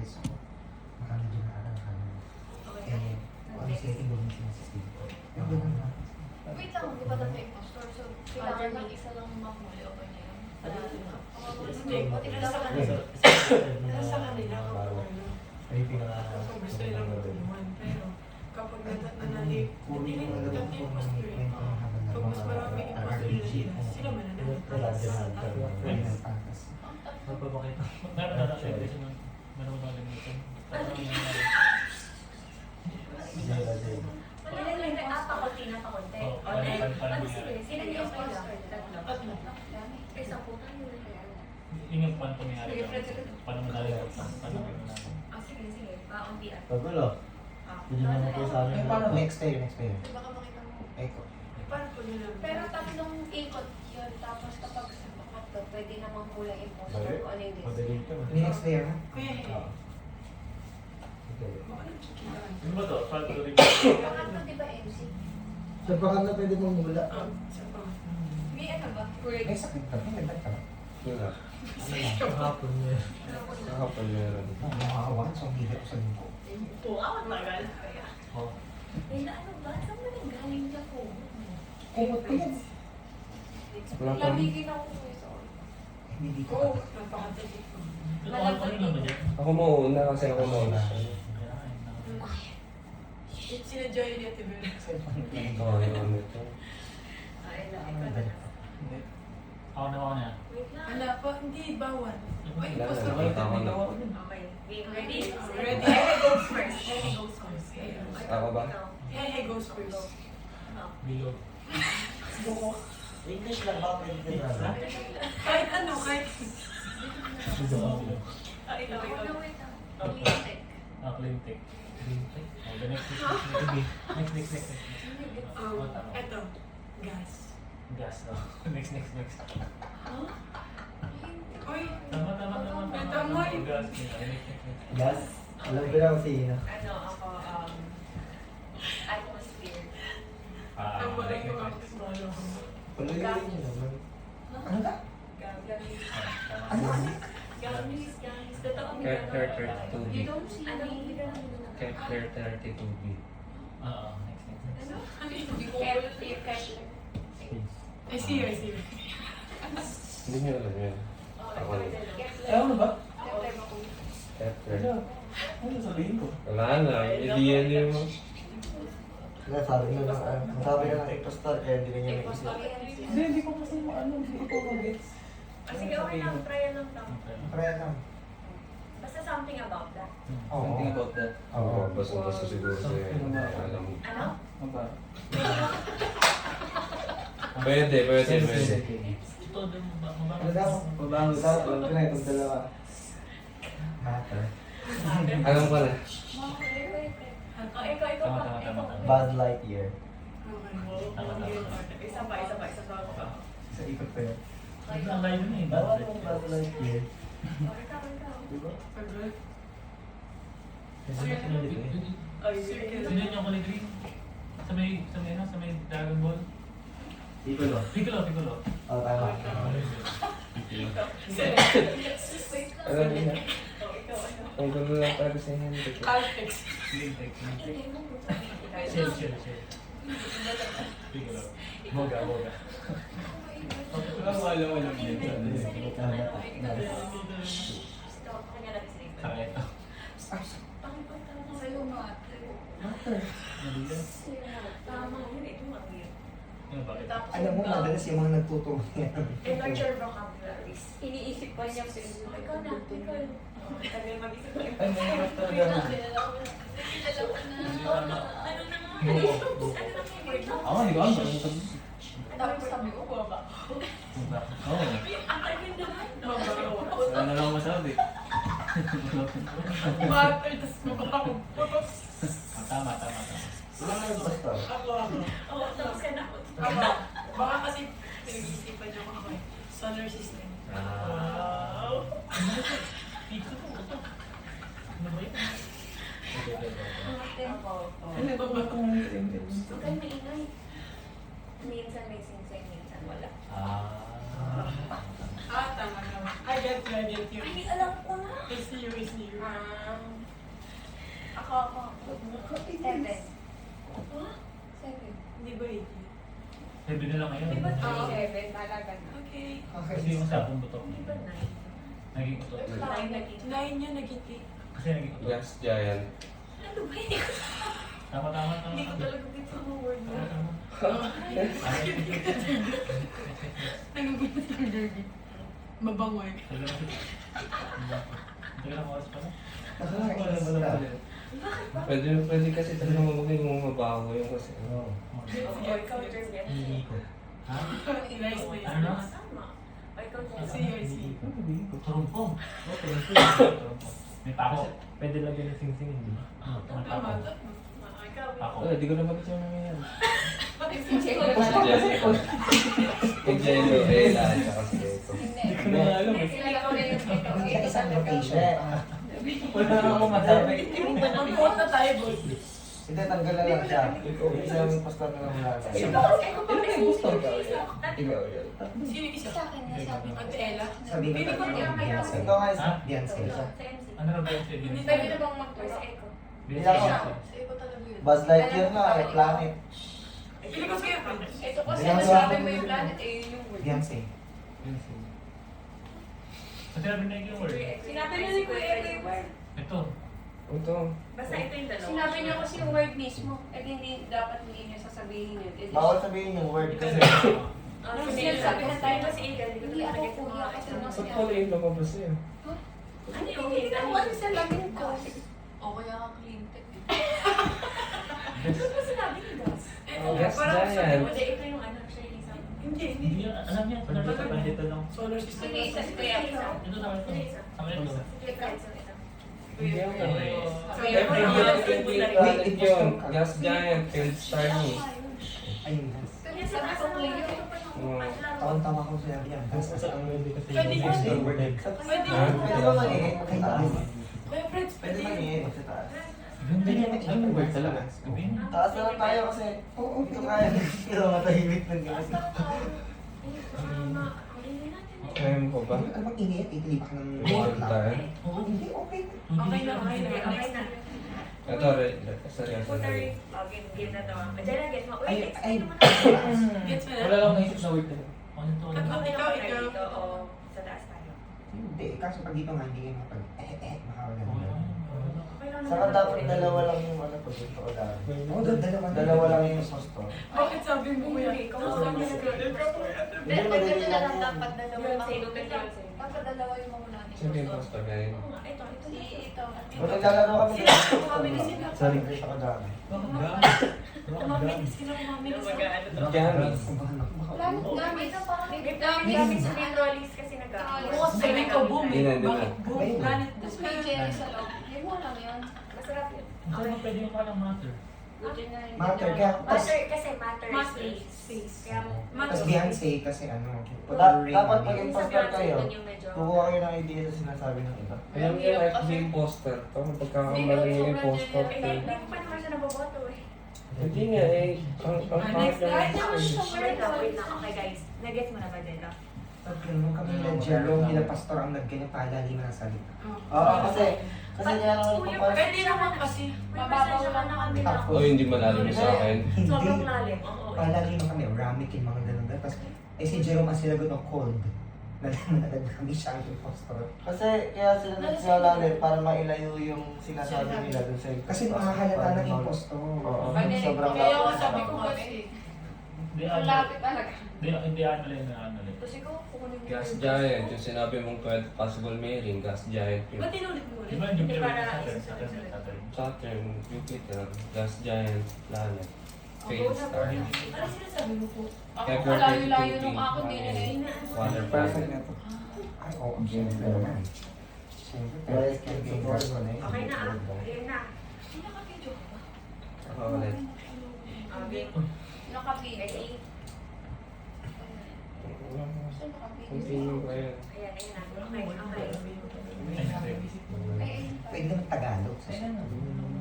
rights ko. Baka medyo nakakalakan. Eh, ano setting doon yung sinasistig ko. Yung ganun na. Wait lang, di ba ito impostor? So, kailangan lang isa lang makmuli o kanya yun? Nasa kanila Ay, pinaka... kapag gusto nilang magtulungan. Pero kapag nanalik, hindi rin Puro dati yung impostor yun. Pag mas marami impostor na sila mananalo. Magpapakita. Meron na lang dito ng meron na lang dito. Pakunti na pakunti. Ano sila? Sila yung impostor? Tatlo. Isang puta yun. Yung paano pumayari lang. Paano madali lang. Paano madali. Sige, sige. Pauntian. Pagulo. Hindi naman po sa amin. Eh, paano next day? Baka makita mo. Echo. Paano po nila? Pero tatlong ikot yun. Tapos kapag sa pangatlo, pwede namang kulang impostor kung ano yung Madaling ka. Hindi next day, ano? Kuya, Okay. baka nagkikilaan. Ano ba to? Paano to rin? Pangatlo, di ba MC? Sa baka na pwede mong mula. Sa pang. May ano ba? May sakit ka. May nagdag ka ba? Wala. Ano lang? Kahapon niya. Kahapon meron. Nakakawan, so hindi ako sa lingko. Ang tagal. Oh. Eh, na ano ba? Saan mo nanggaling na po? Kumot ko yan. Wala pa. Lamigin ako ko ito. Hindi ko Oo, pa. napakadali. Ano naman yan? Ako mauna kasi ako mauna. Sinadya yun yung tiber. Oo, yung ano ito. Ay, ikaw na. Ako na. Wait lang. Ala pa, hindi, bawal. Uy, Wala gusto na, ko. nakita ko na. Okay. Game ready? Ready. Hey, goes first. Hey, goes first. Ako ba? Hey, goes first. Bilog. English lang ba? Pwede na. Kahit ano, kahit... Wait lang, wait lang. Music. Clintic. Oh, the next. Next. Eto, gas. Gas. Oh. Next. Uy, Tama. Tama yun. Gas. Next. Gas? Alam ko lang si Ina. Ano, ako, atmosphere. ang wala yung office mo. Puluyin niyo naman. Ano ka? Gamis. Ano? Gamis. Totoo may Kepler gano'n. 32b. You don't see me. Kepler 32b. Oo, next. Ano? Hindi ko Kepler. I see you. Hindi niyo alam yun. Ako na. Ano ba? Kepler ako. Kepler. Ano sabihin ko? Wala na. Hindi yan yung... Sabi na ng impostor kaya hindi niya naisip. Hindi ko kasi hindi ko mag-gets. Sige, okay lang. Try lang lang. Try lang. Basta something about that. Oo. Something about that. Oo, basta siguro sa'yo. Alam mo. Ano? Ano ba? Pwede. Todo ba? Ano daw? Pabango daw. Alam ko na itong dalawa. Matter. Alam ko na. Oh, ikaw pa. Tama. Buzz Lightyear. Isa pa. Sa ikot pa yun. Ang layo na eh. Bawal mo Buzz Lightyear. Ikaw. Diba? Sino yung kulay green? Sa may Dragon Ball? Piccolo. Piccolo. Oh, tama. Alam niya. Ang gulo lang talaga sa inyo. Caltex. Clintic. Shell. Piccolo. Boga. Wala lang yun. Sakit. Sa'yo, mate. Matter. Tama, yun. Ito mag-yun. Ano ba? Alam mo, madalas yung mga nagtuturo niya. Immature vocabularies. Iniisip pa niya sa inyo. Ikaw na. Tagal mag-isip. Ay, may talaga. Ako, hindi ko alam. Tapos sabi ko, ba? Oo. Wala na lang ako masabi. Butter, tas mababaw. Tama. Wala na yung impostor. Oo, tapos ka na. Baka kasi pinag-iisipan niyo ako kay solar system. Pizza po. Ano ba yun? Ano ba ba kung Huwag kang maingay. Minsan may singsing, minsan wala. tama naman. I get you. Ay, alam ko na. I see you. Ako. 7. 7. Hindi ba 80? Sabi na lang ngayon. Di ba Oo. 7? Talaga na. Okay. Kasi yung sapong butok. Di ba 9? Naging utot. 9 yun, nag-80. Kasi naging utot. Gas giant. Ano ba yun? Tama. Hindi ko talaga dito ang word mo. Nagugulat ng derby. Mabangoy. Hindi ka lang oras pala. Nakakailan mo na. Pwede kasi talaga maging mabaho yung kasi. Oo. Ikaw, turn yan. Hindi ko. Ha? Nice, nice. Ano? Tama. Ikaw, turn. See. Turumpong. May pako. Pwede lagyan ng sing-sing, hindi ba? May Tama. pako. Pako. Di ko na mag-isip na ngayon. Si Jello. Kay Jello, Ella, at saka si Eto. Hindi. ko na alam eh. Sila ko na yung dito. Sa isang location. Wala na ako masabi. Mag-vote na tayo, boss. Hindi, tanggal na lang siya. Isang impostor na lang wala. Ikaw yun. Sino isa? Sa akin, nasabi ko. Ate Ella? Sabi ko Pili ko tayo, niya kayo. Beyonce. Ikaw nga isa. Ha? Beyonce. Sa MC. Ano na ba yung sige? Pwede na bang mag-tour sa Echo? Sa iba talaga yun. Buzz Lightyear na, Planet. Pili ko sa'yo, friends. Ito kasi Beyonce. nasabi mo yung planet, eh yun yung word. Beyonce. Kasi sabi na yung word. Sinabi niya ni Kuya Echo yung word. Ito. Ito. Basta ito yung dalawa. Sinabi niya kasi yung word mismo. Eh hindi, dapat hindi niya sasabihin yun. Eh, Bawal sabihin yung word kasi. Sinasabihan tayo kasi Egan. Hindi ako kuya kasi mas Ba't pala yung lumabas niya? Ano yung hindi naman sa lamin ko. O kaya ka clean tech. Ano ba sinabi ni Gus? Ito Oh, na, yes, parang Giant. sabi mo, Hindi, ito yung anak siya yung isang. Hindi, Hindi hindi. niya, alam niya. Pandito lang. Solar system. Sige, isa si Kuya isa. Ito sa akin. Sa akin isa. Sige, kahit sa isa. Hindi ako. So, Kuya, yun, Kuya, Planet yun. Gas giant. Killed Shiny. Ayun, Beyonce. Kanya sa nasa Kuya. Taon-tawa ko sinabi yan. Basta sa ang word kasi Pwede yung yun. extra word eh. Pwede Ah, yun. Pwede ba maningin sa taas? Kuya, friends, Pwede pwede yun. maningin sa taas. Hindi naman yung word talaga. Taas na lang tayo kasi ito kaya ito matahimik ng kasi. Kaya mo ba? Ano bang iniit? Itilipak ng One time. Hindi, okay. Okay na, okay na. Okay na. Ito, seryoso na Puter, rin. game na to. Diyan lang, get mo. Uy, Ay, next ay, time naman. Gets mo na? Wala lang naisip na word na. Ano ito? Okay Ikaw, na ikaw. dito o sa taas tayo. Hindi, kaso pag dito nga, hindi kayo makapag makakaganda. Okay lang Saka naman. dapat dalawa lang yung ano pag ito ko dami. Oo, Dalawa lang yung impostor. Bakit sabi mo, kuya? Ikaw, Sabi mo, Hindi madali lang yun. dapat dalawa yung mamula ni Sino yung poster ngayon? Ito. Kung naglalaro kami Sila, kumamili sila. Sorry, guys ako dami. Kumamili sila, kumamili sila. Gami. Planet gamit. May planet gamit sa main trolleys kasi nag-aaral. Oo, sabi ko, boom eh. Hindi na, hindi na. Bakit boom? Planet. Tapos may jelly sa loob. Hindi mo alam yun. Masarap yun. Ano naman pwede yung parang matter? Buti na hindi Matter na- kaya- Matter kasi matter Matter is space. Kaya Tapos Beyonce kasi ano, Dapat pag yung impostor sa kayo, Beyonce, yun yung medyo... kukuha kayo ng idea sa sinasabi ng iba. Alam niyo, like yung poster. Kapag pagkakamali yung poster. Hindi ko pa naman siya naboboto eh. Hindi nga eh. Ang pangit Next, na Wait lang. Okay guys, nag-gets mo na ba dito? pag nung kami na Jerome, nila pastor ang nagganyan palaliman ng salita. Oo, kasi niya naman papasok. Pwede naman kasi. Mababaw lang na kami lang. Oh, hindi malalim sa akin. Sobrang Hindi. lalim. Oo. Palaliman kami, ramikin, mga ganun. Tapos, si Jerome ang sinagot ng cold. Nalaman agad kami siya ang impostor. Kasi kaya sila nagsalalim para mailayo yung sinasabi nila dun sa Kasi makahalata ng impostor. Oo, Pwede. sobrang Kaya lapit ako na sabi ko naman. kasi. Hindi, Ang lapit talaga. Hindi ano lang na ano lang. Tapos ikaw, kukunin mo. Gas giant. Yung sinabi mong 12 possible mailing. Gas giant. Ba't tinulit mo Di ulit? ba yung Hindi, para Saturn, isa-isa. Saturn. Saturn, Jupiter, gas giant, planet, fade star, Ano sinasabi mo po? Ako, Kepler malayo-layo 32b, nung ako din eh. water Perfect planet. na to. Ay, oo, ang siyempre naman. Siyempre, Guys, perfect yung yung game. board mo na yun. Okay na ah. Game na. Hindi nakapidyo ka ba? Ako ulit. Game. Nakapidyo. Ready? Continue ko yun. Ayan, ayun na. Okay. Pwede naman Tagalog.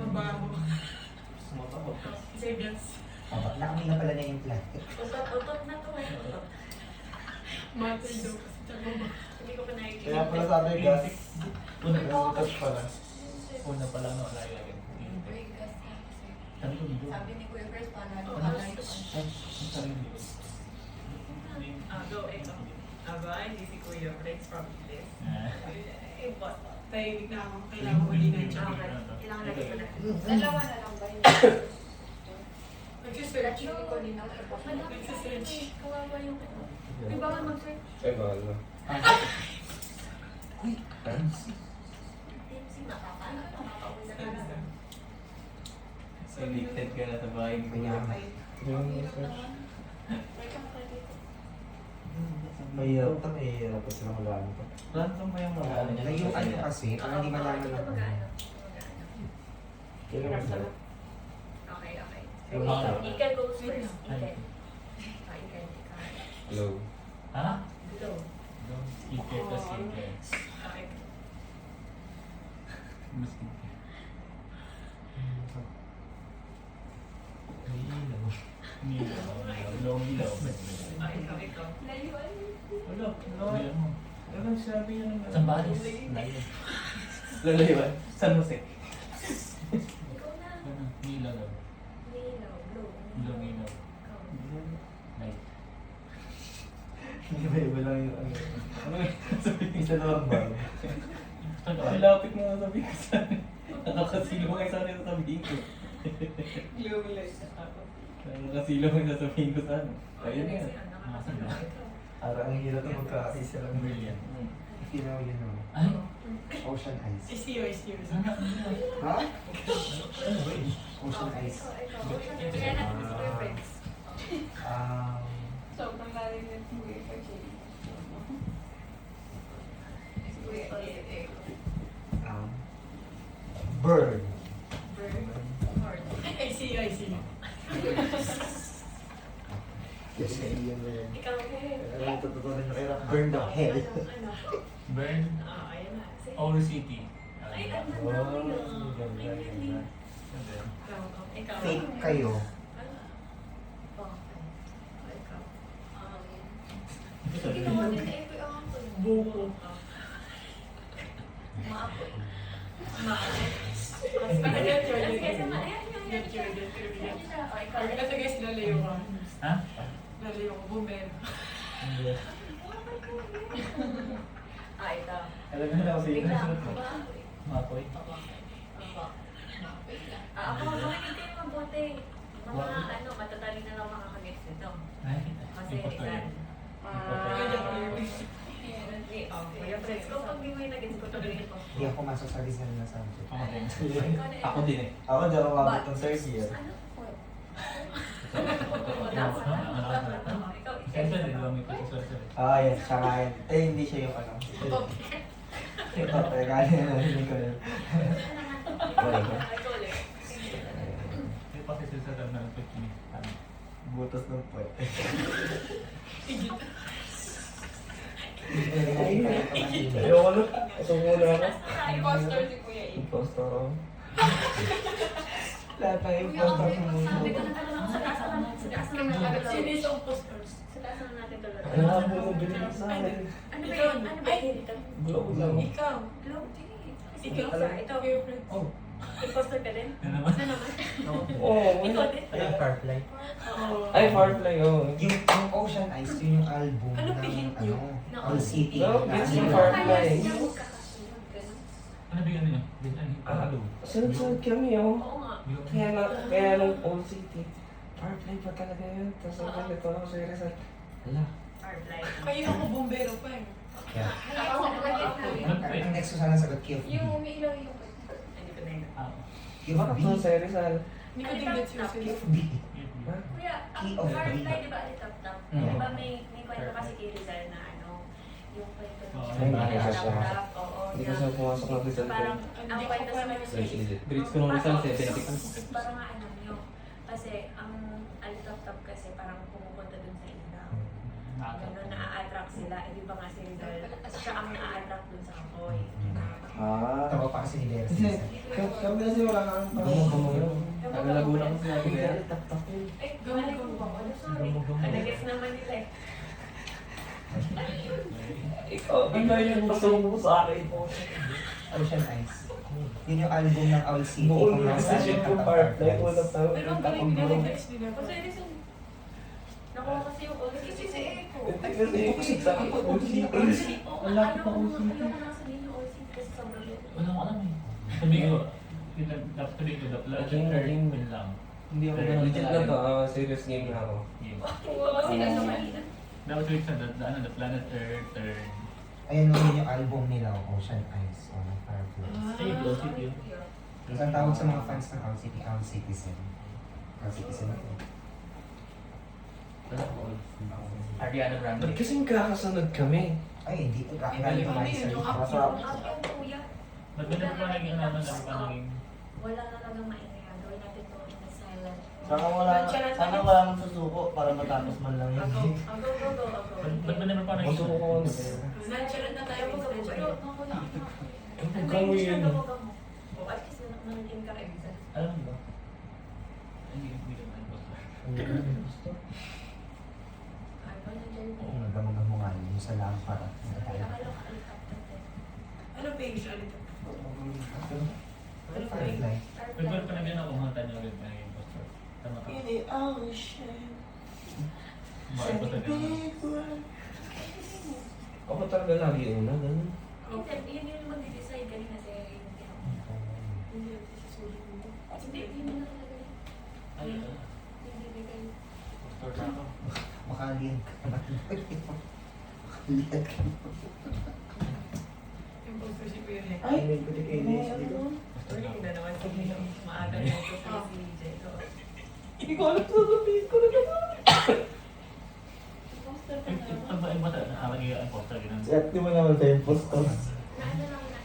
Mabaho. Serious. Naamoy na pala na yung plant. Utot na to eh. Matter daw kasi sa baba. Hindi ko pa nakikita. Kaya pala sabi gas, Butas pala. Una pa lang, no, alayo agad. Tanto dito. Sabi ni Kuya Chris, panalo Ano? ka live. Ang tanong dito. Go, ito. Aba, hindi si Kuya Flex from this. Ah. Tahimik na ako. Kailangan ko din ng Okay. job. Kailangan lagay ko na. Dalawa na lang ba yun? Nagsisearch yung ko din ako. Nagsisearch. Kawawa yung ano. May bawal mag-search. Ay, mahal na. Tipsy, makapauwi na ka. So, addicted ka na sa bahay. Mayaman. Yung research. Mahirap ito, mahirap pa sila magamit ito. Random ba yung mga ano niya? Layuan mo kasi, para hindi malaman Ito ako. mag-ano. Kailan mo Okay, okay. Yung mga- Ika goes first. Ika. Ay. Ika. Hello. Ha? Go. Ike tas ike. Okay. Mas ike. Nilaw. Ilaw. Ikaw. Wala. Layuan mo. Ano sabi niya naman? Sambales. Layuan. Lalayuan? San Jose. Ikaw na. Ano? Nilaw daw. Nilaw. Blue. Ilaw. Ikaw. Light. Hindi ba iba lang yung ano? Ano yung sabihin? Isa lang ba? Ang lapit mo sabihin ko sa akin. Nakakasilo mo kayo sa akin sasabihin ko. Glowing light sa ako. Nakakasilo mo yung sasabihin ko sa ano. Ayun na yan. Nasaan na? Ara, ang hirap na magkakaisa lang. Brilliant. You know, Ay! Ocean Eyes. Is yours, yours. Ha? Ano ba yun? Ocean Eyes. Ikaw. Kaya natin si Kuya Friends. Sobrang lalim ng Kuya kasi. Kuya, Bird. I see you, I see you. Yes, yun na yun. Ikaw. Ano yung tututunan nyo kaya? Burn the hell. Ano? Burn. Ayan na. Sige. Owl City. Ay, ang Wow, dami na. ganda, Ay, really? ganda. Ikaw. Fake kayo. Ikaw. Ito Ginawa din na ito yung ako. Buko. Maapoy. Ito guys, lalayo ka. Ha? Lalayo ka, bumero. Hindi. Ito. Alam mo na kasi yun. Bigla. Mapoy. Ako, makinig kayo mabuti. Mga matatali na lang makakagets nito. Ay, Kasi impostor Rizal. yun. Kuya Friends, kung pag di mo yung nagets ko, tuloy ito. Hindi ako masasali sa na subject. Ako din. Ikaw na yun. Ako din eh. Ako di ako mabot ng third year. Ano? Ikaw, Siyempre, di ba may pagkaswerte eh. Yan. Siya nga yan. Hindi siya yung ano. Ito, teka, narinig ko yun. Ikaw ulit. May pakisisarap na ng 15 minutes. Butas ng puwet. Ayoko na. Ito muna ako. Impostor si Kuya A. Impostor ako. Lahat ng impostor sa mundo. Sabi ko na talaga sa taas na natin agad. Sino yung impostors? Sa taas na natin talaga. Ano nga po mo binili sa akin? Ano ba yun? Ano ba yun dito? Glow lang. Ikaw. Glow? Ikaw. Ito. Kuya Friends. Oh. Imposter ka din? Ano naman? Ano naman? Oo. Ikaw din? Ayun, Firefly. Ay, Firefly, oo. Yung Ocean Eyes, yun yung album Ano ng pihit nyo? All City. No, Na it's ano yung yun? Firefly. Ano ba yun niyo? Ano? Sunod-sunod kami, oh. Oo nga. Kaya nung Old City. Firefly pa talaga yun. Tapos ang ganito ako sa Rizal. Ala. Firefly. Kayo ako bumbero pa eh. Yeah. Ako sa nagagit namin. Ang next ko sana sagot, Key of B. Yung umiilaw yung Hindi ko na yun. Key of Bakit B. ako sa Rizal? Hindi ko din gets yung Key sila. of B. Ha? Kuya, ang Key of Firefly, B. di ba, top-top? Mm. Di ba may kwento kasi kay Rizal na ano, yung kwento Oo, ng hindi ko siya top-top, oo. Hindi ko na- siya pumasok ng Rizal ko. Parang, ang kwento sa Grades ko nung Rizal, 70. Parang nga alam nyo. Kasi, ang top-top kasi parang pumupunta dun sa ilaw. Gano'n, na-attract sila. Eh, di ba nga si Rizal, siya ang na-attract dun sa kapoy. Tawa pa kasi ni Vera Cesar. Kami kasi wala kang Gumugamo yun. Ang Laguna ko sinabi nila. Eh, gumalik mo ba? Ano, sorry. Nag-gets naman nila eh. Ikaw, ikaw yung gusto mo sa akin. Ocean Eyes. Yun yung album ng Owl City. Buong Kung nasa musician Cat ko of Firefly, Fireflies. unang tawag Pero ng ang galing takong nila bro. text nila. Kasi reason, nakuha kasi yung all Kasi si Eko. Kasi sa akin, Wala ko pa all city. Ayoko na sabihin yung all city kasi sobrang yun. Wala ko alam eh. Sabihin ko, sabihin ko, the planet Earth win lang. Hindi ako ganun. Legit na to, serious game na ako. Game. Kasi nasa Manila. Dapat wait sa the planet Earth turn. Ayun yun yung album nila, Ocean Eyes. O, ng Fireflies. Ay, Owl City yun. Tapos ang tawag sa mga fans ng Owl City, Owl Citizen. Owl Citizen na to. Ariana Grande. Ba't kasing kakasunod kami? Ay, hindi. Galing Galing ko kami, research. yung Basta, Ang up yung kuya. Ba't ba na pa naging ano pa naging... Wala na talagang maingay. Gawin natin to in the silent. sana wala nang susuko para matapos man lang yun. Go, go. Ba't ba na pa naging... Gusto ko ano. Nonchalant na tayo. Ang gamoy yun. O, at least nangin ka rin. Alam mo ba? Hindi ko na Ay, ba nandiyan po? Nagamagamo nga yun sa lampara. Ano page ulit? Firefly. Ba't ba pa naging ako mga tanyo ulit na yung poster? Tama ka? In the ocean. Bakit ba talaga? Ako talaga lagi yung una, ganun. Hindi, yun yung mag-decide kanina sa yung Hindi, susulit mo. Hindi, yun yung talaga. Ay, Hindi, bigay. poster na ako. Makalien ka naman. Makalien ka naman. Yung poster si Kuya Hek. Ay, may puti kayo dito. Uy, na naman si maaga na ito si CJ. Hindi ko alam sasabihin ko na naman. Poster ka Yung na. pag ba yung bata, nakalagay ang poster ganun. Swerte mo naman tayo yung postor. Naano lang na.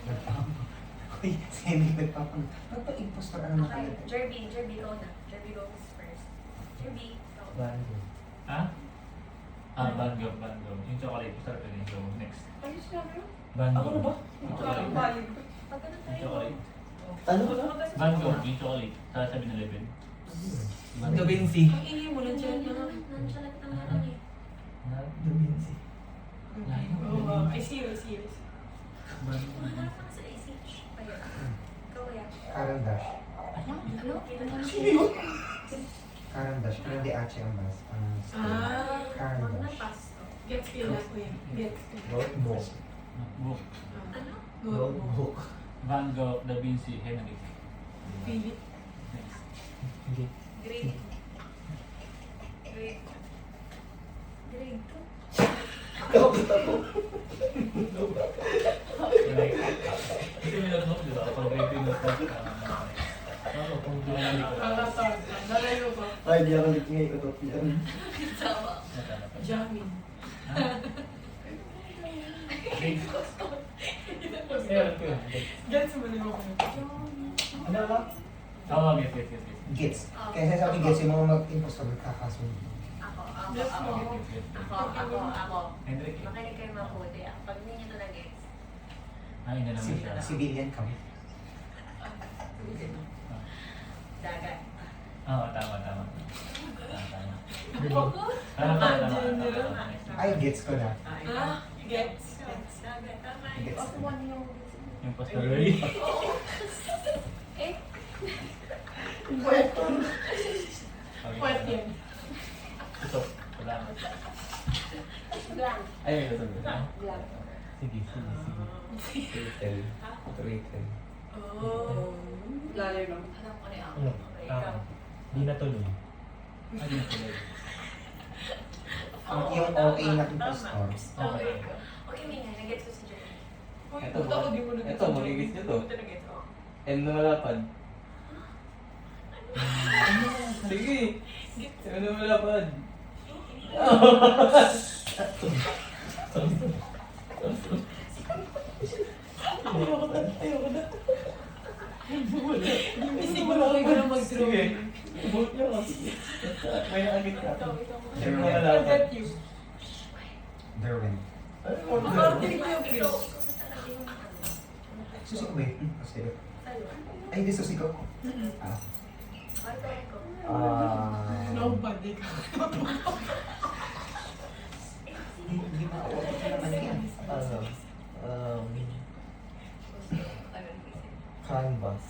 Uy, si Henry nagpapag... Nagpa-impostor ano na kayo? Jerby, go na. Jerby goes first. Jerby, go. Ha? Bango. Yung chocolate, poster ka din. So, next. Ano sinabi mo? Bango. Ako na ba? Yung Ang chocolate. balik. Pag ano Yung tayo? chocolate. Ano ba? Bango, yung chocolate. Sa 7-Eleven. Da Vinci. Ang ingay mo, nonchalant na lang. Nonchalant na lang eh. Da Vinci. Oo, I see you. Mahanap ka sa ACH. Ayun. Ikaw kaya. Karen Dash. Ano? Karen Dash. Pero hindi Ache ang bas. Karen Wag na Dash. pass. Gets feel na Kuya. Gets. Notebook. Book. Ano? Notebook. Van Gogh, Da Vinci, Henry. Feel it. Next. Grade. Grade 2. Kasi may notebook, di ba? Pag grade yung notebook. Kung Kakasar. Nalayo ko. Ay, di ako nagkingay ko to. Jamming. Gets mo na ako. Ano ba? Oo, yes. Gets. Kaya sabi gets yung mga mag-impostor nagkakasunod. Ako. Henry. Makinig kayo mabuti. Pag hindi nyo ito na-gets, Ay, na naman siya. Civilian kami. dagat. Oo, tama. Tama. Ay, gets ko na. Gets. Dagat. Tama. Gets. Ako one yung... Yung pastor. Eh, Pwede yan. Ito. Salamat. blank. Ay, may nasabi. Blank. Sige. Rachel. Rachel. Oh. Layo no. Alam ko na ako. Ano? Okay, ikaw. Di natuloy. Ano yung tuloy? Yung okay na impostor. Okay. Okay, Minga. Nag-gets ko si Jeremy. Uy, Ito, puta ko di mo na-gets. ito, magigits nyo to. Ito nag-gets ko. M na malapad. Sige. M na malapad. Ayoko na. Hindi mo na kayo na mag-draw. Sige. Vote nyo kasi. May agit ka. Ikaw. M na malapad. Forget you. Derwin. Ano mo na? Nakarating ko yung Ikaw. kills. Ikaw sa talaga yung ano. Susi ko eh. Kasi, Sa'yo. ay, hindi susi ko. Ah. Ikaw. Nobody ka. Hindi ba ako naman yan? Ano Canvas.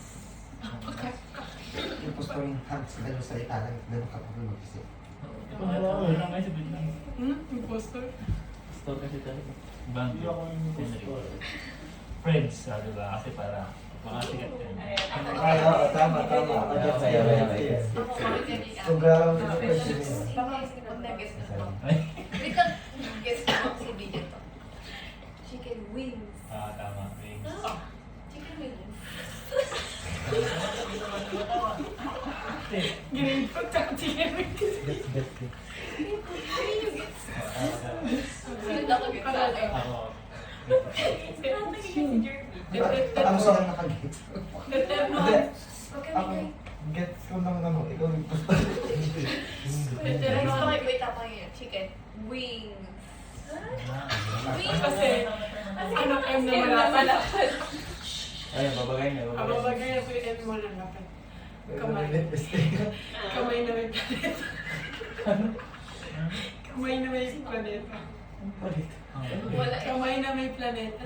Yung posto rin hands, ganun salita lang, ganun ka pa mag-isip. Ito na lang kayo sa biglang. Impostor? Store kasi tayo. Bang. Friends, di ba? Kasi para makasikat yan. Ay, oo, tama. Ako dyan sa'yo. Sobrang question yun. Pag nag-guess na to. Ay. Wait lang, guess ko si DJ to. Chicken wings. Tama. Thanks. Chicken wings. Grade po, tsaka chicken wings. Bet. Sunod ako gets sa akin. Ako. Ang silang nakagets. Hindi. Ako, gets ko ng ano, ikaw yung gusto. Next ko kay wait ako yun. Chicken wings. Wings Kasi, ano M na malapad. Ayun, babagay niya. Ang babagay na po yung M mo lang lapad. Kamay. Kamay na may planeta. Kamay na may planeta. Wala. Kamay na may planeta.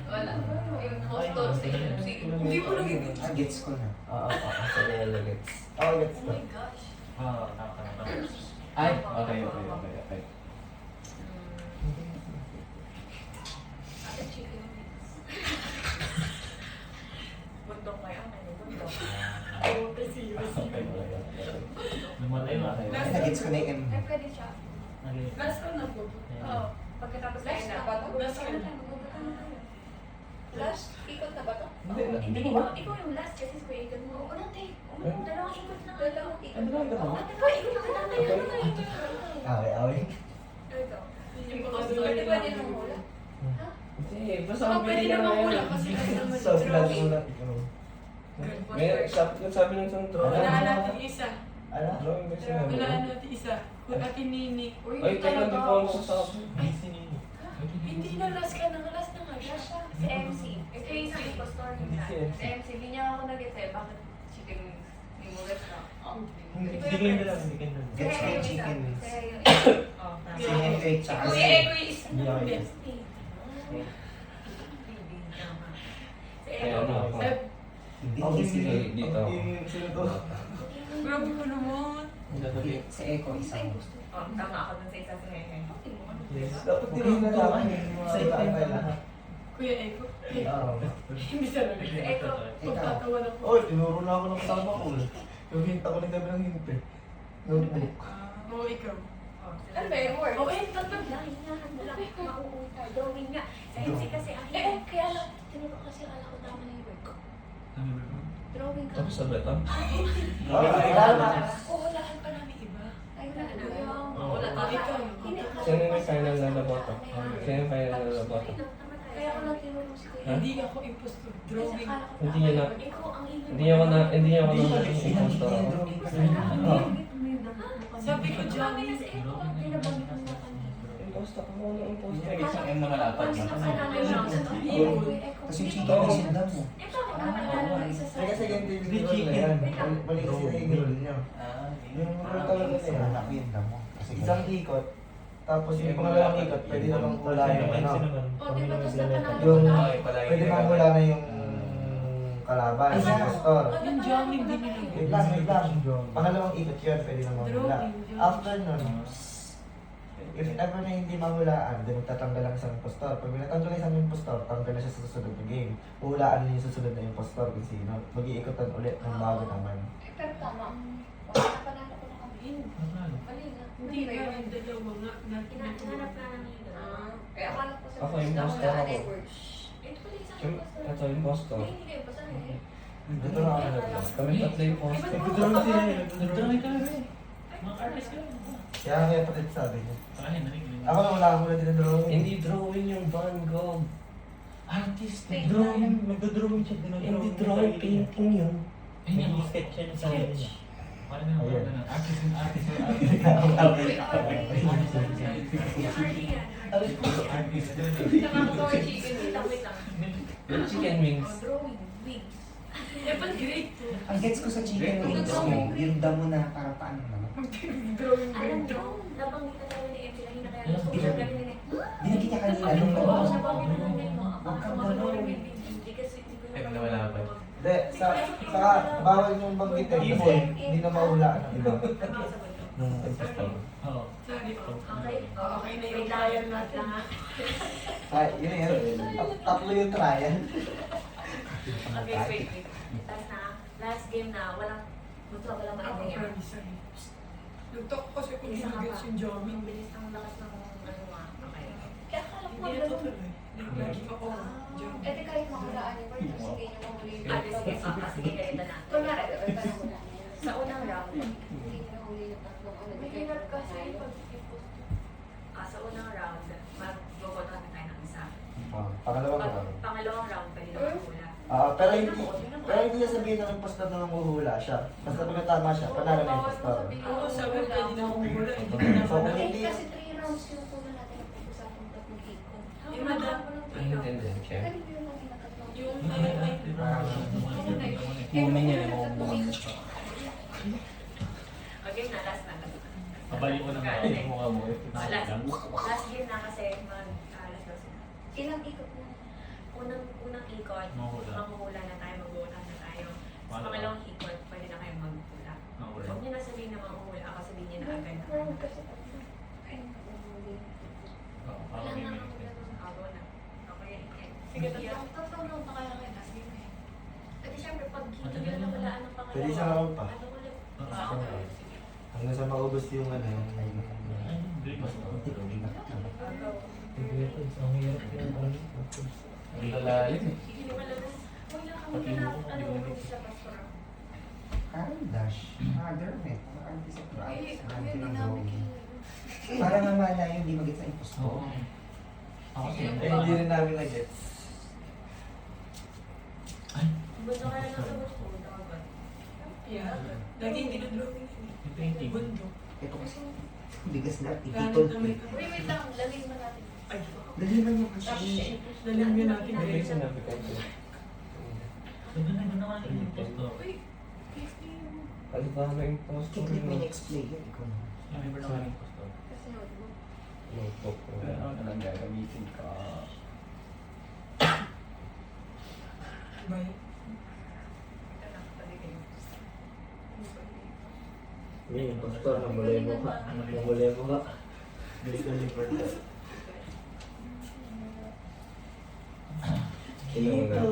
Wala. Yung postal station. Hindi mo lang yun. Gets ko na. Oo. Sa gets. Oo, gets Oh ko. my gosh. Tama. Ay, okay. Ate chicken wings. Bundok kayo. Ano bundok? Oo, kasi yun. Lumalay ba? Nagets ko na yung M. Ay, pwede siya. Last ko na po. Oo. Pagkatapos Last kayo na na. ba to? Last ka na. Last? Ikot na ba to? Hindi, Hindi, hindi ba? ikaw yung last kasi si Kuya ikot mo. Oo, nante. Dalawang ikot na. Dalawang ikot. Ano ba? Dalawang ikot na. Dalawang ikot na. Away. Ito. Pwede Pwede nang hula. Hindi, basta Oh, ang pwede pili ka naman na hula yan. kasi kasi naman So, sinabi mo drawing. na ikaw. May sabi ng isang drawing. Hulaan natin isa. Ano? Drawing ba sinabi? Hulaan natin isa. Hulaan Nini. Ay, kailan di ko ako sasabi? Hindi na last ka na. Last na nga. Last siya. Si MC. Ito yung isang impostor Hindi niya. si MC. Si MC. Hindi niya ako nag-get eh. Bakit chicken wings? Hindi mo get na. Hindi ko yung friends. Gets ko Si yung Heo chicken yung wings. isa. Si Heo yung Oh, Si tama. Henry, tsaka si... Kuya Eko yung isa. Hindi ako Hindi. yes. Tama. Si Kaya Eko. ano ako? Hindi, Okay, si... dito. Sino to? Grabe ko naman. Si Eko, isang... Oh, tama ako dun sa isa si Hehe. Dapat di mo nalaman sa iba lahat. Kuya Eko. Oo. Hindi talaga. Si Eko. Pagkatawa na po. Oy, tinuro na ako ng kasama ko. Yung hint ako ng gabi ng hint eh. Notebook. Oo, ikaw. Ano ba yung word? Oh, eh, tatlo. Lang, hinahan mo lang. Mauuta. Drawing nga. Sa MC kasi ang kaya lang, tinuro kasi akala ko tama na yung word ko. Drawing ka. Tapos sa beta? Oo, lahat pa namin iba. Ay, wala na. Wala pa. Ikaw. Sino may final na laboto? Sino yung final na laboto? Kaya ako lang tinuro si Kuya. Ha? Hindi ako impostor. Drawing. Hindi niya na- Ikaw ang ino. Hindi ako na naging impostor ako. Sabi ko, Johnny. Johnny. Kasi Eko ang pinabanggit mo na kanina. Impostor ako ng impostor. Isang M mo na dapat. Once na kailangan lang. Tapos yung chicken wings yun lang mo. Ito ako naman na isa sa... Kasi ganito yung role na yan. Mali kasi na yung role niya. Yung role talaga na yan. Wala ko yun lang mo. Kasi Isang ikot, tapos yung pangalawang ikot, pwede namang hula yung ano. O, di ba tapos napanalo Yung, ko na? pwede namang hula na yung kalaban, yung impostor. Yung Johnny din nila. Wait lang. Pangalawang ikot yun, pwede namang hula. After nun, if ever na hindi mahulaan, then magtatanggal lang isang impostor. Pag may natanggal na isang impostor, tanggal na siya sa susunod na game. Hulaan din yung susunod na impostor kung sino. Mag-iikotan ulit ng bago naman. Pero tama. Wala na panalo ko na kami. Mali na. Hindi ka yung dalawa nga. Hinahanap na namin yun. Kaya akala ko sa Ako, impostor ako. Ito pala isang Yung, impostor. ito, impostor. Hindi, hindi kayo impostor eh. Dito na ako nagla. Kami tatlo impostor. Nagdrawing ka rin. Mga artist ka rin. Kaya kaya pati sabi niya. Ay, narinig. Ako na wala ako na dinadrawing. Hindi drawing yung Van Gogh. Artist. Paint Drawing. Nagdodrawing siya. Hindi drawing, painting yun. Ay, nag-sketch siya sa sarili niya. Parang nga, Ayan. ganun. Artist and artist. Artist. Yung chicken wings. Drawing, wings. Eh, ba't grade to? ang gets ko sa chicken wings mo, yung damo na parang paano naman. Drawing Alam grade to. ko, nabanggit na tayo ni MC lang yun na kaya gusto ko sabi nila. Binigyan ka kanina Sabi nung ko, ano. nabanggit na lang mo. Huwag kang Ako ganun. hindi kasi hindi ko Ay, nawala pa. Saka, bawal niyong banggitin kasi hindi na mahulaan ang iba. Tama ako sa bundok. Nung impostor. Oo. Sorry. Okay? Okay na yung Wait lang, trial wait natin. lang ha. Ay, yun yun. Tatlo yung trial. Okay, wait. Tapos na, last game na, walang, gusto ko lang Ako, maintindihan. sorry. Nagtok ko kasi kung Isa ka ginagets pa. yung Jomi. Ang bilis ng lakas ng ano nga. Okay. Kaya akala ko Hindi na tutuloy. Lagi ako. Jomi. Eh, di kahit makulaan yung word, tapos hindi nyo mahuli yung Ah, sige, sige, ganito na. Kunwari, parang wala na yan. Sa unang round, Hindi nyo nahuli yung tatlong ano. mahirap kasi sa unang round, magbobotohan na tayo ng isa. Pangalawang Pag round. pangalawang round, pwede na magpula. Pero hindi niya sabihin ng impostor na nanguhula siya. Basta pag tama siya, panalo na yung impostor. Oo, sabi ko, hindi na ako mula. Hindi na So, ako kung Eh, hindi, kasi 3 rounds yung pula natin ang pag-usapang tatlong ikon. Yung madam, Naiintindihan siya. Kanina yung mga tatlong Yung Moment niya na makukuha. okay na, last na. Pabalik ko ng mukha mo. Last game na kasi mag-alas daw sila. Ilang ikot na? Unang ikot, manghuhula na tayo, magbuutan na tayo. Sa pangalawang ikot, pwede na kayo magpula. Huwag niyo na sabihin na manghuhula ako, sabihin niyo na agad na. Round kasi tatlo. Ay, nahuli. Ako na. Okay. Sige, tatlong round na kaya kayo last game eh. Kasi syempre, pag hindi nyo na walaan ng pangalawa, Pwede isang round pa. ano ulit? Okay. hanggang sa maubos yung ano, yung Ang lalalim eh. Hindi nyo malabas. Huwag lang kami na, ano, huwag sa pastora. Dash. Dermot. Artist of Eh, Rice. yun din namin Para nga malayo, hindi magit sa impostor. Oo. Ako eh, hindi rin namin na-gets. Basta ka na lang sa gusto, dapat. Yeah. Laging dinodrawing yun eh. Yung painting. Bundok. Ito kasi, bigas na, Gamit ititol. namin. Wait lang, lalagyan mo natin. Ay, Daliman yung Tapos kasi. siya. lalim natin. Ano yung sinabi ko? Sabi na doon naman yung impostor. Uy, please name. Ano ba na impostor Click mo mo? yung explain. Ikaw na. Remember naman yung impostor. Kasi notebook. Notebook ko. Ano na lang gagamitin ka? Bye. Ito na, tabi kayo. Yung impostor, namuli mo ka. Namuli mo ka. Galing for that. Ilang na.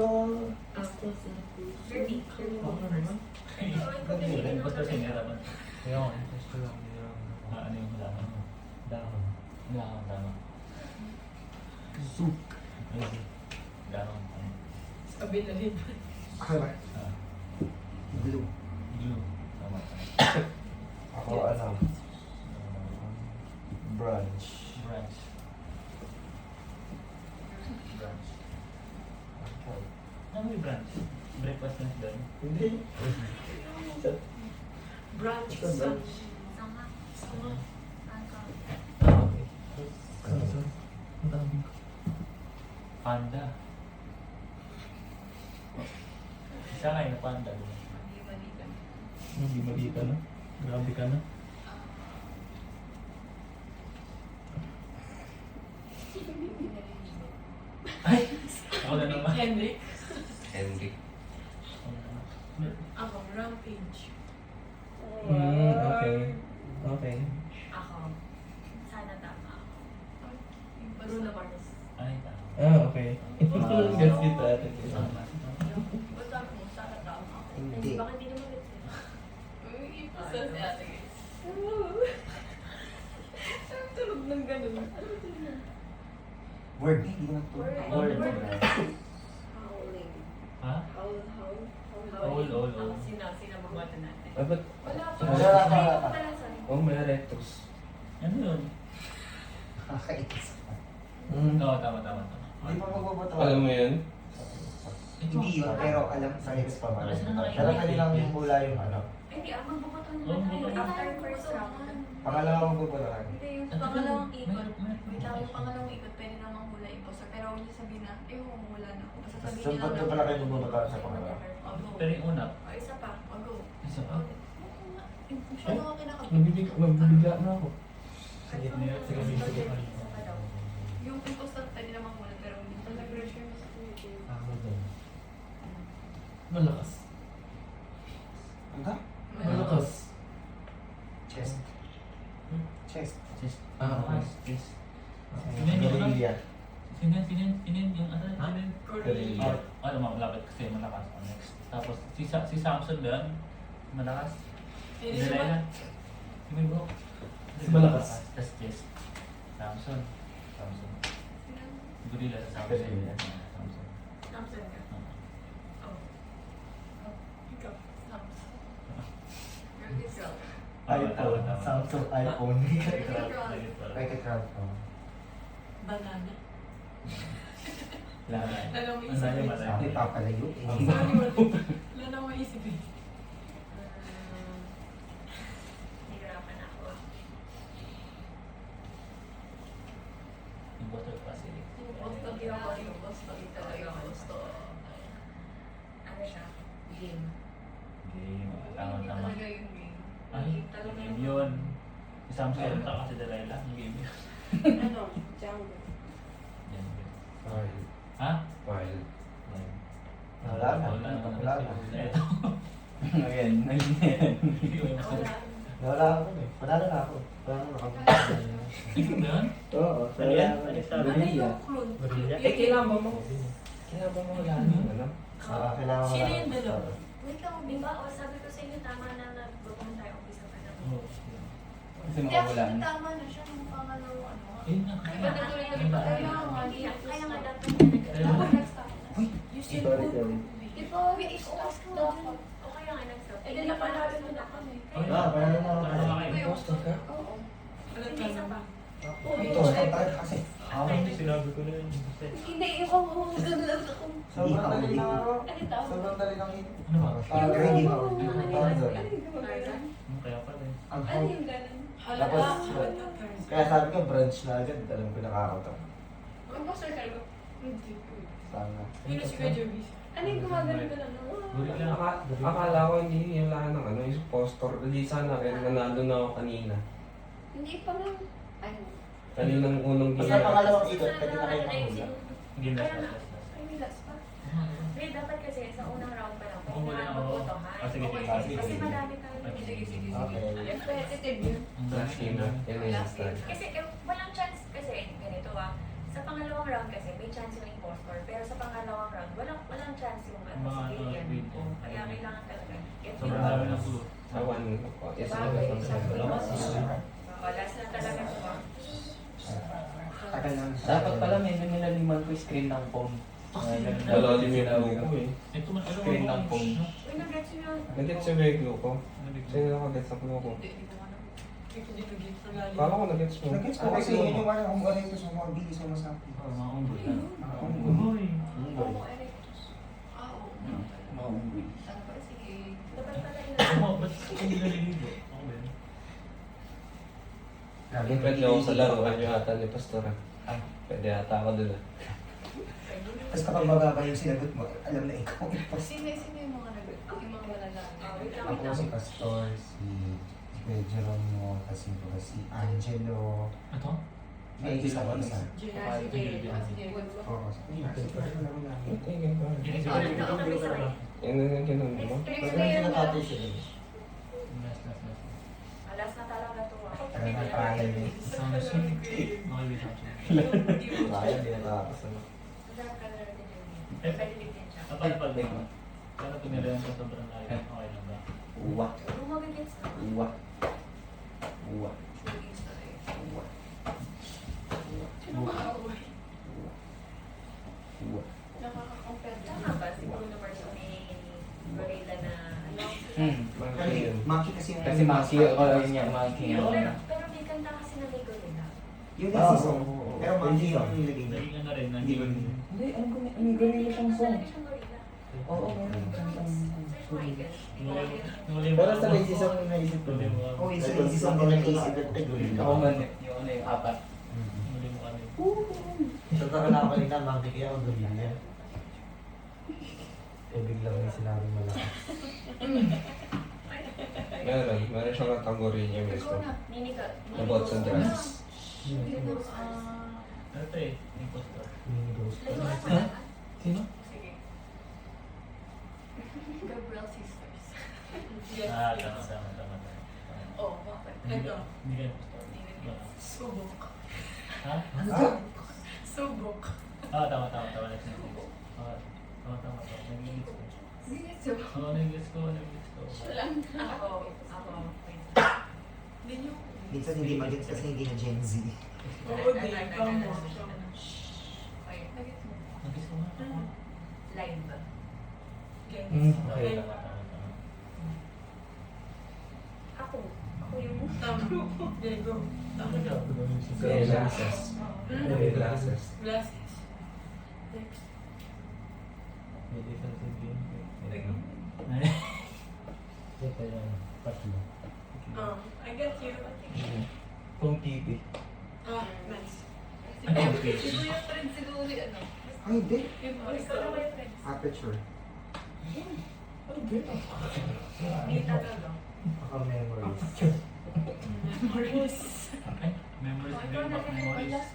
Dirty. Ano naman? Yung impostor siya nirapan. Kaya ako, impostor lang. Ano yung halaman mo? Dahon. Dahon. Soup. Dahon. Sabi na rin. Correct. Blue. Glue. Tama. Ako ano, brunch. Branch. Branch. Ano yung branch? Breakfast lunch doon? Hindi. Branch. Ito brunch. Sama. Sama. Ah, okay. Panda. Isa nga yung panda. Diba? Hindi mali ka na. Grabe ka na. Ay! Ako na naman. Henry. Henry. Ako, Rampage. Okay. Okay. Ako. Sana tama ako. Bruno Mars. Ay, tama. Ah, okay. Gets kita. Tama. Basta ako, sana tama ako. Hindi. Baka hindi naman gets Uy, ipasa si ate guys. Ang tulog ng ganun. Word. Hindi naman to. Word. Howling. Ha? Howl. All. Ako, sino mabuhat natin? Ah, ba't? Wala pa. Wala pa. Oh, may rectus. Ano yun? Nakakaitis. Oo, tama. Hindi pa magboboto. Alam mo yun? Hindi yun, pero alam sa Next pa man. Kasi na Pero kaninang mula yung ano. Hindi, magbubuto naman tayo. After first round. Pangalawa magboboto ka. Hindi, yung pangalawang ikot. Wait lang, yung pangalawang ikot, pwede namang hula yung poster. Pero huwag niyo sabihin na, wala na ako. Basta Tapos sabihin niyo ba't pala kayo magboboto sa pangalawa? I'll go. Pero yung una, O, isa pa. I'll go. isa pa. Masyado ako kinakabahan. Nabibigla na ako. Sige. Isa pa daw. Yung impostor, pwede namang hula, pero hindi. Nag-reassure mo sa kuya. Ako din. Malakas. malakas. Next. Tapos si Samson doon, malakas. Hindi Si siya Delilah. Si May Bro. Si malakas. Tapos Jess. Samson. Gorilla sa Samson. Gorilla. Samson. Samson ka. Oh. Ikaw. You're a good girl. iPhone. Samsung iPhone. Like Like a crowd. Banana. Lala. Wala nang Ang maisip dami eh. malaki. Ay, papalayo eh. Sorry, wala nang maisip eh. Hirapan ako. Impostor pa sila. Impostor yun ako, impostor yun talaga impostor. Ano siya? Game. Game. Hindi Tama-tama. talaga yung game. Ay, Talaga game yun. Si Samson, taka si Delilah. Yung game yun. Ano? Django. Yan. File. Ha? File. Yan. Wala na. Wala na. Ito. Ayan. Ayan. Wala. Wala ako eh. Panalo na ako. Parang Ikaw na yan? Oo. Ano yan? Ano yung sabi? Ano yung clone? Gorilla? Eh, kailangan ba mo? Kailangan ba mo wala ano? Kailangan Sino wala. yung dalawa? Wait lang, Di ba? O sabi ko sa inyo, tama na nagpupunta tayo umpisa pa na. Oo. Kasi Hindi, mawawala actually na. tama na siya nung pangalawa ano. Ayun na. Kaya natuloy-tuloy pa tayo nga Kaya nga dapat Dapat next time. You said Sorry, good. sorry. Di ba, we stop dapat. O kaya nga nag-stop. Eh, di napanalo na kami. Panalo na ako. Panalo kayo. Impostor ka? Oo. Ano Hindi isa pa. Ito, stop tayo kasi. Sinabi ko na yun. Hindi, yung ganun lang ako. Sobrang dali lang ako. Ano tawag? Sobrang dali lang ito. Ano ba? Ready ako. Ano yung Tarzan? Kaya pala eh. Ang Ano hard. yung ganun? Halata. Tapos, Halata Tarzan. Kaya sabi ko, branch na agad. Alam ko nakakatawa. Imposter ka ba? Hindi. Sana. Sino si Kuya Jervis? Ano yung gumagano ka lang? Gorilla. Akala ko hindi yung lahat ng ano, yung impostor. Hindi sana rin, nanalo na ako kanina. Hindi pa nga. Ano? Kaninang unang Basta game. pangalawang ikot, pwede na kayo mahula. Game Kaya last, nga. last, last. Ay, may last pa. Hindi, dapat kasi sa unang round pa lang. Oo, Pwede wala na ako. magbotohan. Ah, sige, sige. Ah, sige. Kasi madami tayo. Sige, sige, sige. Okay. Repetitive yun. Ang Last game na. Yan na yung Last game. start. Kasi walang chance kasi ganito sa pangalawang round kasi may chance yung impostor pero sa pangalawang round walang chance yung Mga civilian. win. Kaya kailangan talaga get Sobrang yung dami ng clue. Awan. Yes, Bagay, yes, sakto yes. naman siya. Last na talaga siya. Tagal lang. Dapat pala may nilaliman ko yung screen ng phone. Malalim yung clue ko eh. Ito man, ano Screen ng phone. Uy, nag-get yun yun. Nag-get siya ba yung clue ko? Sino nakaget sa clue ko? Hindi, hindi ko alam. Hindi ko dito gate for lalim. Kala ko nag-gets mo. Nag-gets ko kasi yun yung ano, kung ano ito sa mga bilis mo sa akin. Oh, mga unggoy. Mga Unggoy. Homo erectus. Ah, oo. Mga unggoy. Ano ba? Sige. Dapat pala Ano, ba't hindi naliligo? Ako ba yun? Pwede ako sa laruan yung ata ni Pastor. Pwede ata ako doon. Tapos kapag mababa yung sinagot mo, alam na ikaw. Sino yung mga yung mga malalaman? wait lang, Ako wait lang. si Pastor, si Jeronimo, kasi ko si Angelo. Ito? May isa ko isa. Ah, sige. Ah, sige. Oo. Tingin ko. Yan na yung ganun, di ba? Pag ganun kinakati siya din. Last, last, last. Last na talaga to. Kaya nag-trial eh. Samson. Okay, Samson. Kaya din nakakapos ano. Dark color din yun. Repetitive din siya. Kapag pag Kaya pinalayan ko sobrang layo. Okay lang ba? Uwa. Kung mag-gets na. Uwa. Uwa. Uwa. Sino makakaway? Uwa. Nakaka-compare lang. Tama ba? Siguro naman sa may gorilla na ano. Maki yun. Maki kasi yung... Kasi Maki, o yun yung Maki. Pero may kanta kasi na may gorilla. Yun Oo, yung season. oo, oo. Pero Maki Hindi yung yun. nilagay niya. Naging ano rin, Hindi ko naging... Hindi, alam ko may gorilla siyang song. Talaga siyang gorilla. Oo, meron. Search mo, I guess. Pero sa may season mo naisip ko din. Oo, isa Sa may season ko naisip ko ay gorilla. Ako man, yung ano yung apat. Muli mo kami. So parang ako kanina, Maki kaya ako gorilla. Eh biglang may sinabing malakas. Meron siyang kategory niya mismo. Ikaw na. Ninika. About sa drugs. Ano ito eh? Impostor. Mini ghost. Layuan mo na. Sino? Sige. Gabriel Sisters. Yes. Ah, tama. Oh, bakit? Ito. Hindi ka impostor. Wala. Subok. Ha? Subok. Ah, tama. Next. Ah, tama. Nag-iinit ko. Ano yung gets ko? Ano yung gets ko? Siya lang. Ako. Wait. Hindi niyo. Minsan hindi mag-gets kasi hindi na Gen Z. Oo, di. Ikaw mo. Okay. Nag-gets mo. Nag-gets ko nga. Live. Okay. Okay. Tama, tama, tama. Ako. Ako yung... Tama. Diego. Tama na. Kaya glasses. May glasses. Glasses. Next. May defensive game. Diego. Ito yung tatlo. I get you. Kung TV. Nice. Okay. Siguro yung friend siguro yung ano. Ay, hindi. Yung Ikaw na ba yung friends? Aperture. Hindi talaga. Baka memories. Memories. Ay, memories, bring back memories.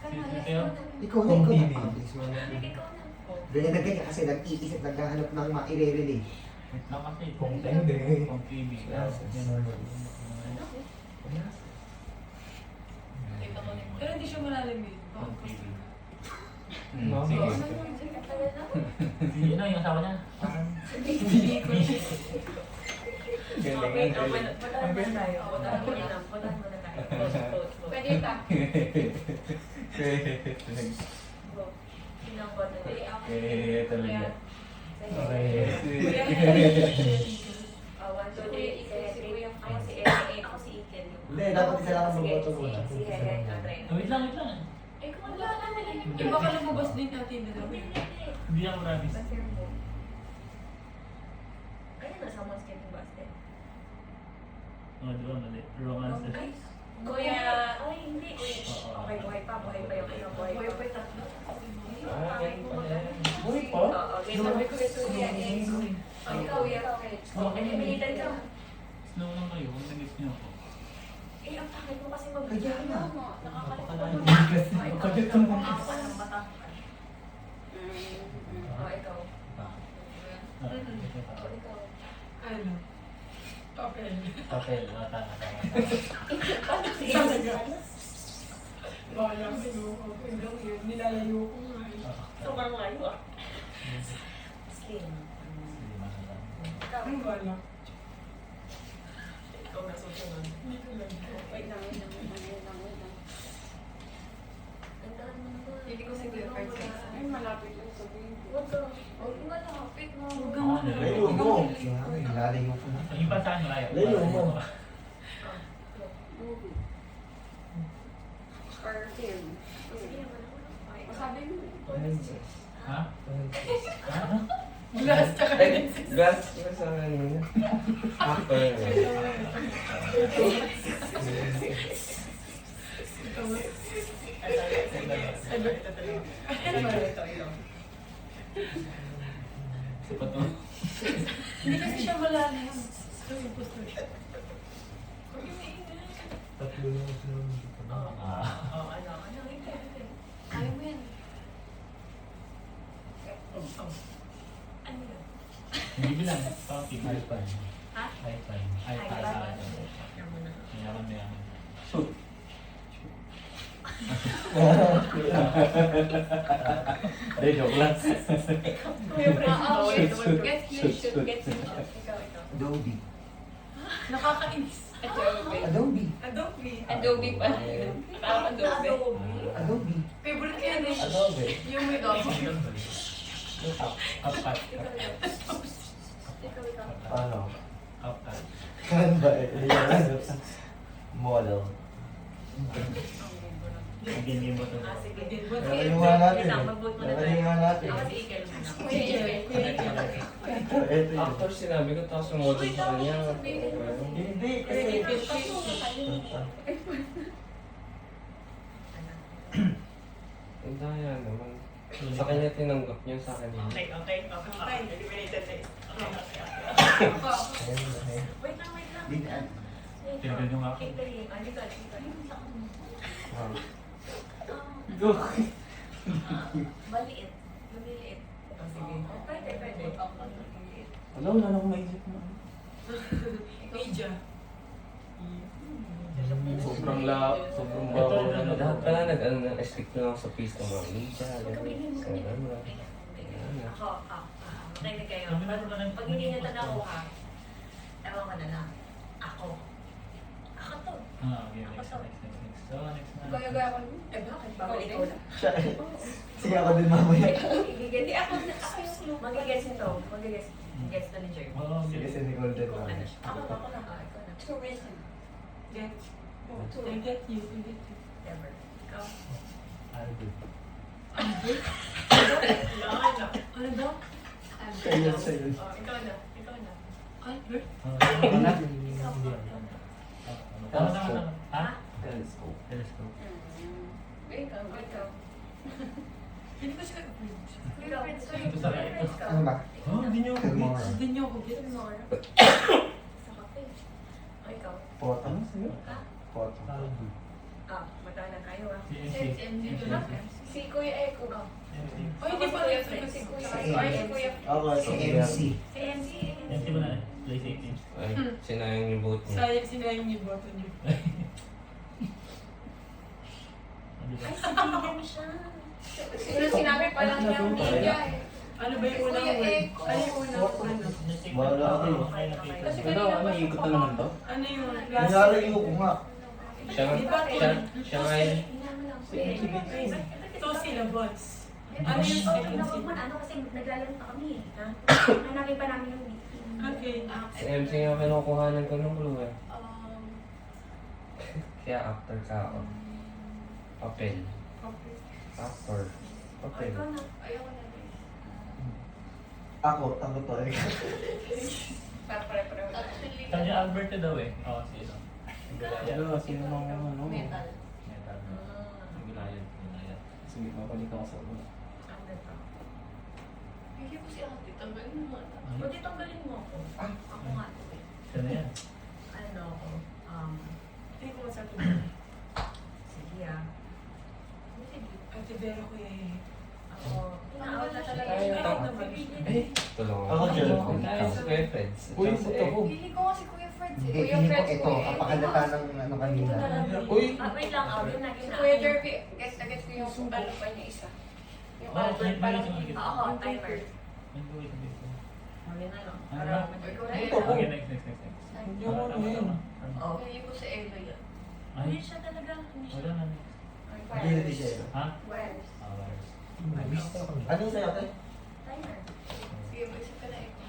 Sino? Ikaw na, Kung ikaw TV. na. Please, wala na. Ikaw na. Ganyan na ganyan kasi nag-iisip, naghahanap ng mga i-relay. Wait lang kasi. Kung hindi. Kung TV. Glasses. Pero hindi siya malalim eh. Kung TV. No? Sige. Sige. Yun na yung asawa niya. Hindi ko siya. Okay, patahan mo na tayo. Patahan mo na. Patahan mo na tayo. Vote. Pwede ka. Go. Sino ang vote na? Talaga. One, two, three. Ako si Ellen. Ako si Ikel. Hindi, dapat isa lang ang Sige, magboto muna. Si Helen. Try na. Wait lang, wait lang. Eh, kung wala naman eh. Yung baka lumabas din natin na Hindi, lang. hindi. Hindi ako rabbis. Basir mo. Ayun na, someone's getting busted. Oh, di ba mali? Romances. Ay, Kuya, ay hindi. Okay, buhay pa yung ano, buhay pa. Boy, boy, tatlo. Buhay pa? Oo, okay, sabi ko ito Kuya Ex. Ay, Kuya, okay. Okay, militan ka. Slow lang kayo. Kung nag-gets niyo ako. Eh, ang pangit mo kasi Kaya mag-bigyan na. Nakakalimutan. Kapagkat mo. Ako ng bata. Oh, ikaw. Oh, ikaw. Ano? Papel. Papel. Tama, tama. Wala siguro. Hanggang yun. Nilalayo ko nga eh. Sobrang layo ah. Slim. Ikaw. Ang wala. Ikaw na susunod. Hindi ko lang. Wait lang. Tandaan mo na ba? Hindi ko siguro yung first sex. Ay, malapit lang sabihin ko. Huwag ka. Huwag ka malapit mo. Layo mo. Lalayo ko na. Yung pa saan malayo? Layo mo. Or film. Sige, Masabi mo. Ha? Ano? Glass tsaka Ay, glass. Glass sa akin yun. Actor. Sipat to. Hindi kasi siya malalim. Tatlo yung sunod dito. Ayaw mo yan. Ano yun? Hindi bilang. Pang-TV. iPad. Ha? iPad. iPad. Mayaman na yan. Shoot. Hindi, joke lang. Kuya Fred. Oo, Wait, shoot. get Get shoot. Get shoot. Ikaw. Adobe. Nakakainis. Adobe. Adobe. Adobe. Adobe pa. Parang Adobe. Adobe. Favorite ko yan eh. Adobe. Yung may dog. Upcut. Ikaw. Paano? Upcut. Canva eh. Model. Game ba ito? Sige. Lalayo nga natin Wait lang, eh. mag-vote muna Lalayo tayo. nga natin. Ako si Ikel muna. Kuya Ikel. Ito yun. Actor sinabi ko, tapos sumodel sa kanya. Hindi, kasi... Ang daya naman. Sa kanya tinanggap niya, sa akin yun. Okay. Eliminated na. Ayun, ayun. Wait lang. Din at Tingnan nyo nga ako. Kick the game. Ano ka? Wow. Go! Maliit. Lumiliit. Sige. Pwede. Wala na akong maisip mo. Media. Sobrang babaw na. Lahat pala nag-ano na, stick na lang sa face ng mga media. Huwag ka bilhin mo Sa camera. Ako. Nagnig kayo. Sabi na naman, Pag hindi nyo ito nakuha, ewan ko na lang. Ako to. Okay, next. So, next na. Gaya-gaya ko. Eh bakit? Bawal ikaw lang. Siya, sige ako din mamaya. Hindi ako yung magigets nito. Magigets to ni Jerry. Oo, Sige, okay. si Nicole din Kung ano mamaya. siya. Ako na. Ikaw na. Tourism. Get. They get you. They get you. Never. Ikaw. Albert. Ano daw? Siya yun, siya yun. Oh, ikaw na. Ikaw na. Albert? Ano na? Ikaw Hindi. na. Tama. Ha? Telescope. Telescope. Ikaw. Hindi ko siya ka-friends. Ikaw. Ito sa right. Ano ba? Oh, hindi niyo ako Filmora. Hindi niyo ako get. Sa kape. O ikaw. Photo. Ano sa'yo? Ha? Photo. Albert. Mata na kayo ah. CMC. Si Kuya Eko. Ay, hindi pa rin si Kuya. Ay, si Kuya. Ako, Si si MC. Si MC. MC mo na. Play safety. Ay, sinayang yung vote niya. Sinayang niyo boto niyo. Ano ba? Ay, si Vegan siya. Pero sinabi pa lang niya ang media eh. Ano ba yung Si unang Kuya word? Eko. Ano yung unang ano? Wala ako. Kasi Ano, ano, ikot na naman to? Ano yung Nangyari ko nga. Siya nga yun. Two syllables. Ano yung second tinawag mo syllable? na? Ano kasi naglalaro pa kami eh. Ha? Hanapin pa namin yung Okay. Si MC nga kinukuhanan ko ng clue eh. Um, Kaya actor ka ako. Papel. Actor. Papel. Ikaw na. ayoko na rin. Ako to. Pare-pare-pare. Actually, Sabi niya Alberto daw eh. Oo, sino? Ano, sino mga ano? metal. Metal. Gulayan. Gulayan. Sige, mapalik ako sa ulo. Ano to? Hindi ko siya katitanggalin mo. Buti tanggalin mo ako. Ako nga to eh. Siya na yan. Ano ako? Hindi ko masabi. Sige ah. Sige. Ate Vera ko eh. Ako. Inaawat na talaga. Ay, siya. tama. Naman. Eh, tulungan Ako, Jel. Tayo sa Kuya Freds. Uy, Tsaka si puto ko. Pili ko kasi Kuya Freds. Hindi, Kuya hindi ko Freds, ito. Kuya Eko. Kapakalata ng ano kanina. Ito na lang. Uy! Wait lang. Yun na. Si Yun na. Kuya Derby, get na get ko yung ano pa niya isa. Yung Oh, Albert pa lang. Ako. Timer. Wait. Mali na lang. Ano? Para ikaw na Ito. ito. Okay, next. Yung ano yun. Oh. Pili ko si Elo yan. Hindi Ay, siya talaga. Hindi wala siya. na. Hindi siya. Ha? Wires. Ah, wires. Mabista ko. Ano yung sa'yo, ate? Timer. Sige, mag-isip ka na Eko.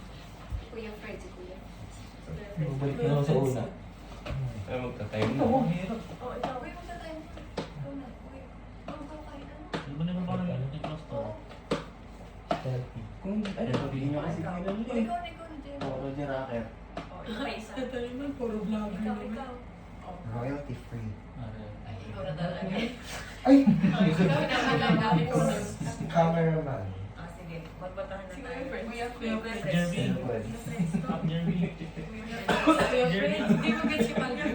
Si Kuya Freds, si Kuya. Balik na ako sa una. Ay, magta-time na. Oh, ikaw. Uy, magta-time mo. Ikaw na. Uy, go kahit ano. Ano ba naman parang yung close to? Kung ay, sabihin niyo kasi kilala Uy, eh. ikaw, Jen. Oo, Roger Racker. Oh, ikaw pa isa. Ito naman, puro vlogger Ikaw. naman. Royalty free. Ay, ikaw na talaga. Ay! Ikaw na talaga. Cameraman. Ah, sige. Magbotohan na Si tayo. Kuya Freds. Kuya Kuya Freds. Freds. Jeremy. Sequence. Up Jeremy. Kuya Freds. Hindi ko get si Palmer.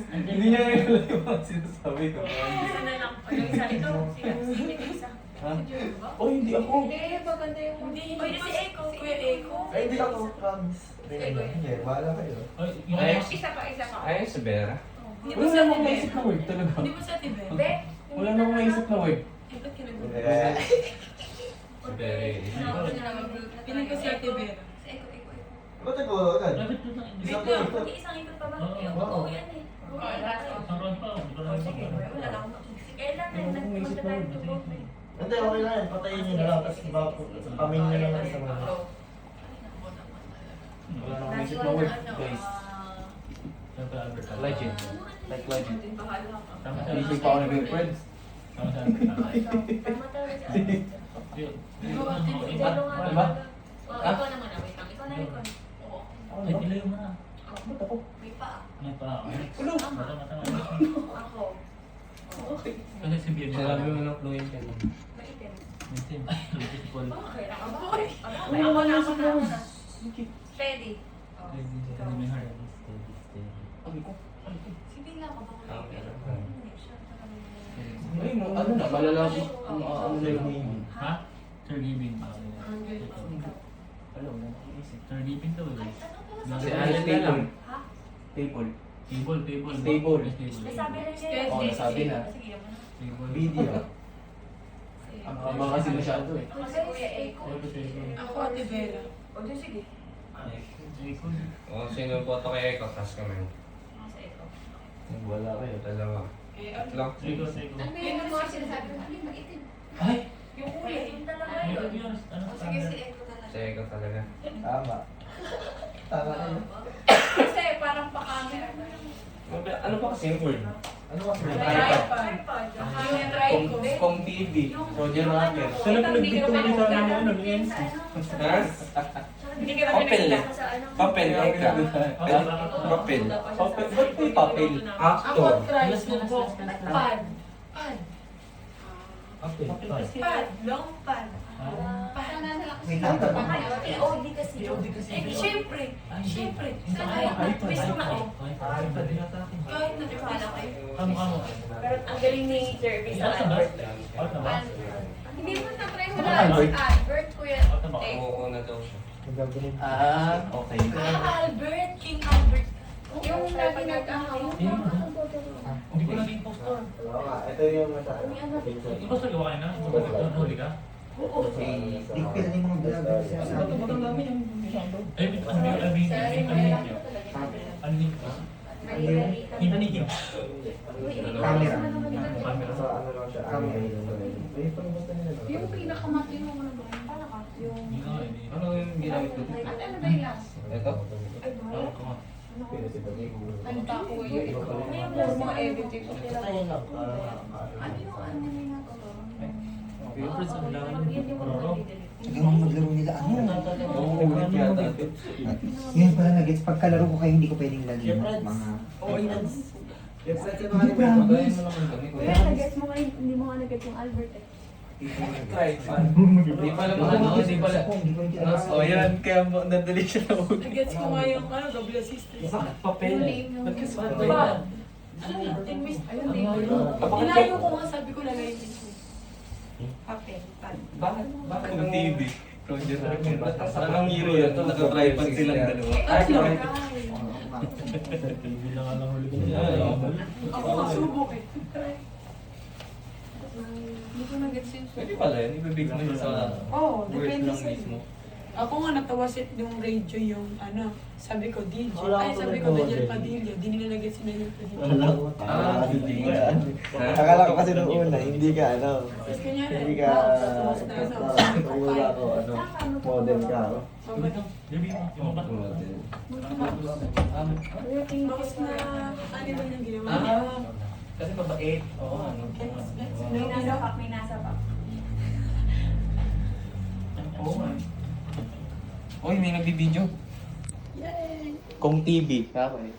Hindi niya kilala yung mga sinasabi ko. Isa na lang. O yung isa. Ikaw. Sige. Sige. Isa. Ha? Si Jerry ba? Oh, hindi ako. Hindi, maganda yung... Hindi, O yung si Eko. Si Kuya Eko. Ay, hindi ako, promise. Hindi, bahala kayo. Ay, yung Ay, Isa pa, isa pa. Ay, si Vera. Hindi ba Wala sa na akong Ate naisip Vera? na word talaga. Hindi ba sa Ate Vera? Be. Wala na akong naisip na word. Eh, ba't kinagulo? Si Vera eh. Ako na lang mag-group na Piling ko si Ate Vera. Si Eko, Eko, Eko. Ba't ako agad? Dapat ito lang. Isa Wait po, lang. ito. Isang ikot pa ba? Oo. Yung oo yan eh. Oo, last one. Ang round pa. O sige. Wala na akong makikita. Kailan na nagpunta tayo to go? Hindi, okay lang yan. Patayin nyo na lang. Tapos pamin nyo na lang sa mga. Wala na akong naisip na word, guys. Saan pa Albert? Legend. Like legend. Bahala ka. Tama sa Hindi pa ako naging friends. Tama sa Albert. O, ikaw. Tama talaga si Albert. Yun. Ikaw nga Diba? talaga. O, ikaw naman. Wait lang. Ikaw na ikaw. Oo. Ay, ilayo mo na. Ba't ako? May pa. May pa ako. Ulo! Mata. Ako. Kasi si Bian. Sinabi mo ng fluent ka nun. Maitim. Minsan. Lutis ko. Okay, ako na. Steady. O, ikaw. May heart. Sabi ko. Si Bella ka ba ko Ah, lang? meron. Hindi, siya talaga. Ay, ano na, malala ko. Ano na yung name. Ha? Sir Giving. Alam mo, nakiisip. Sir Giving daw eh. Si Alice Table. Ha? Table. Table. Table. Nasabi lang niya. Steady. Oo, nasabi na. Sige, mo na. Table. Video. Ang haba kasi masyado eh. Ako si Kuya Eko. Ako Ate Vera. O, di sige. Ay, Eko. O, sino boto kay Eko? Taas kami. Ako sa ito. Wala kayo, dalawa. Eh, ano? Tatlo. Eko, Eko. Ano ba yung mga sinasabi ko? Ano yung mag-itim? Ay! Yung kulay, yung talaga Eko yun. yun. Ano? O sige, si Eko talaga. Si Eko talaga. Tama. Tama na yun. Kasi parang pa-camera. Ano pa kasi yung word? Ano ba? iPod. Yung try ko. Kong TV. Roger Rocker. Saan na pinagdito mo sa ano? Ha? Hindi ka Papel eh. sa ano? Papel, Eka. Papel. Papel. Ba't may papel? Actor. Ako try ko. Pad. Pad. Pad. Long pad. Parang nasa lakas. May tata ba? POD kasi. Eh, syempre. Syempre. Sana miss ko na ako. Kahit natiwala kayo. Ano? Pero ang galing ni Jervis sa Out na ba? Albert. Out na ba? Hindi mo na-try mo na Albert, kuya. Out na ba? Eh, Oo na daw siya. Okay. Albert, King Albert. Yung lagi nag-ahaw. Hindi ko lang impostor. Oo nga, ito yung masaya. Impostor ka ba kayo na? Huli ka? Hindi ko kilala yung mga vlogger siya sa akin. Ay, hinanigin. Camera. Camera. So, ano lang siya, camera. May pangbusta nila. Yung pinakamatino mo na ba? Paano ka? Yung... Ano yung ginamit ko? Ano ba yung last? Ito? Ay, ba? Ano pa ako yung ikaw? Yung mga editing ko. Ano yung anime na to? Yung friends ang bilangan Yan yung mga Yung mga maglaro nila, ano? Oo, ulit yata. Ngayon pala nag-gets, pagkalaro ko kayo hindi ko pwedeng lagyan. Mga... Hindi promise. Kuya, nag-gets mo ngayon, hindi mo nga nag-gets yung Albert eh. Try pa. Hindi pala ano, hindi pala. Hindi ko yung tinatawag. Oh, yan. Kaya nadali siya na ulit. Nag-gets ko nga yung ano, Double Sisters. Papel. Diba? Ano na? Tinwist. Ayun, Nilayo ko nga, sabi ko lagay yung tinwist. Papel, pad. Bakit ng TV? Roger Rocker. Anong year yun? Ito, naka-tripod silang dalawa. Ay, TV na nga lang huli ko. ako nga subok eh. Hindi ko nag-gets yun. Pwede pala yun. Ibibig mo yun sa Oo, word depende lang sa mismo. Ako nga natawa yung radio yung ano, sabi ko DJ. Ay, sabi ko Daniel Padilla. Di nila nag-gets si Daniel Padilla. Hindi ka. Akala ko kasi nung una, hindi ka ano. Tapos kanya Hindi ka... Wala ko ano. Model ka ako. Baby mo. Yung ba? Tapos na, ano ba yung ginawa niya? Kasi mabait. Oo, ano. May nasa pack, may nasa pack. Oo nga. Uy, may nagbibideo. Yay! Kong TV. Okay.